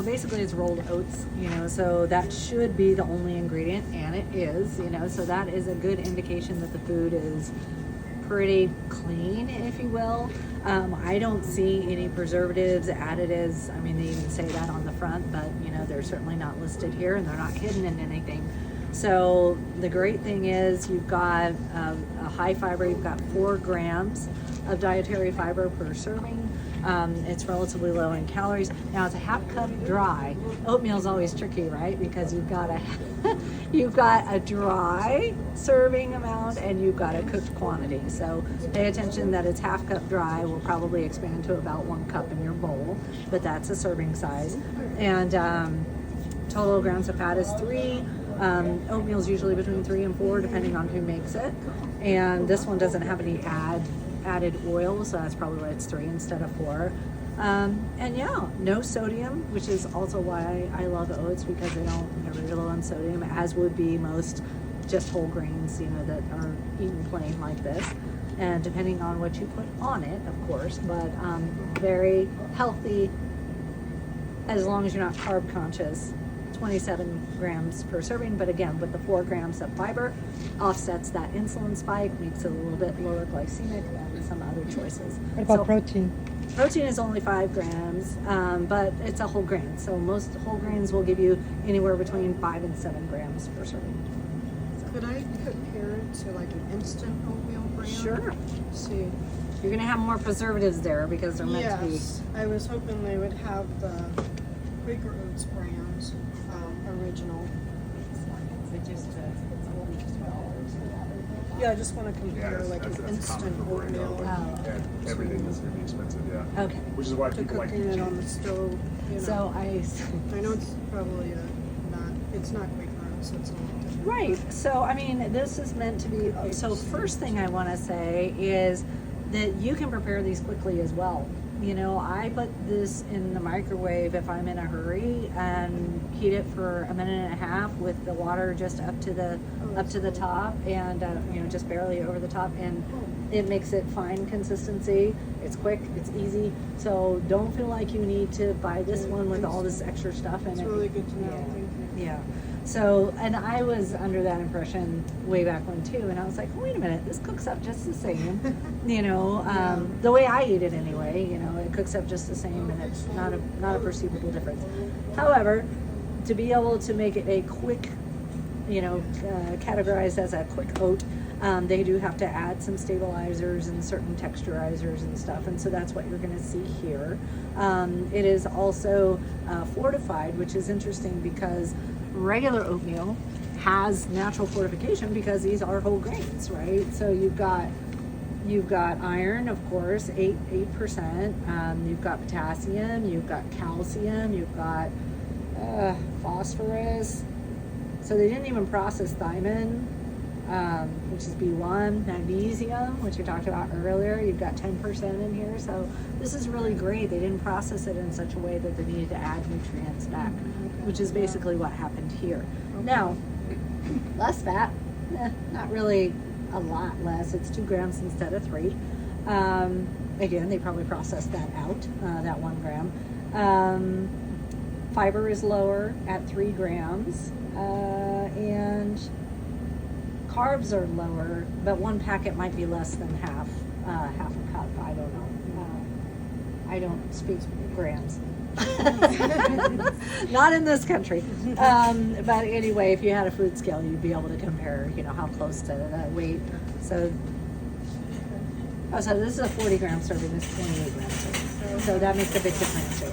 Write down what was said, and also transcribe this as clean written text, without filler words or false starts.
basically it's rolled oats, so that should be the only ingredient, and it is, so that is a good indication that the food is pretty clean, if you will. I don't see any preservatives, additives. I mean, they even say that on the front, but they're certainly not listed here, and they're not hidden in anything. So the great thing is you've got a high fiber. You've got 4 grams of dietary fiber per serving. It's relatively low in calories. Now it's a half cup dry. Oatmeal is always tricky, right? Because you've got a dry serving amount and you've got a cooked quantity. So pay attention that it's half cup dry will probably expand to about 1 cup in your bowl, but that's a serving size. And total grams of fat is 3. Oatmeal is usually between 3 and 4, depending on who makes it. And this one doesn't have any added oil, so that's probably why it's 3 instead of 4. And yeah, no sodium, which is also why I love oats, because they're very low on sodium, as would be most just whole grains, that are eaten plain like this. And depending on what you put on it, of course, but very healthy as long as you're not carb conscious. 27 grams per serving, but again, with the 4 grams of fiber, offsets that insulin spike, makes it a little bit lower glycemic than some other choices. What about protein? Protein is only 5 grams, but it's a whole grain. So most whole grains will give you anywhere between 5 and 7 grams per serving. Could I compare it to like an instant oatmeal brand? Sure. See. You're going to have more preservatives there because they're meant to be. Yes, I was hoping they would have the Quaker Oats brands, original. Yeah, I just want to compare like an instant oatmeal. And everything is going to be expensive, yeah. Okay. Which is why To people like cooking to it on the stove. So I know it's probably it's not Quaker Oats, it's a little different. Right. So, I mean, this is meant to be. So, first thing I want to say is that you can prepare these quickly as well. I put this in the microwave if I'm in a hurry and heat it for a minute and a half with the water just up to the top and just barely over the top, and it makes it fine consistency. It's quick, it's easy. So don't feel like you need to buy this one with all this extra stuff in it. It's really good to know. Yeah. Thank you. Yeah. So, and I was under that impression way back when too, and I was like, wait a minute, this cooks up just the same, the way I eat it anyway, it cooks up just the same, and it's not a perceivable difference. However, to be able to make it a quick, categorized as a quick oat, they do have to add some stabilizers and certain texturizers and stuff, and so that's what you're going to see here. It is also fortified, which is interesting because regular oatmeal has natural fortification because these are whole grains, right? So you've got iron, of course, 8%. You've got potassium, you've got calcium, you've got phosphorus. So they didn't even process thiamine, which is B1, magnesium, which we talked about earlier. You've got 10% in here. So this is really great. They didn't process it in such a way that they needed to add nutrients back, which is basically what happened here. Now, less fat, not really a lot less. It's 2 grams instead of 3. Again, they probably processed that out, that 1 gram. Fiber is lower at 3 grams, and carbs are lower, but 1 packet might be less than half a cup. I don't know. I don't speak grams. Not in this country. But anyway, if you had a food scale, you'd be able to compare, how close to the weight. So this is a 40 gram serving, this is 28 gram serving. So that makes a big difference too.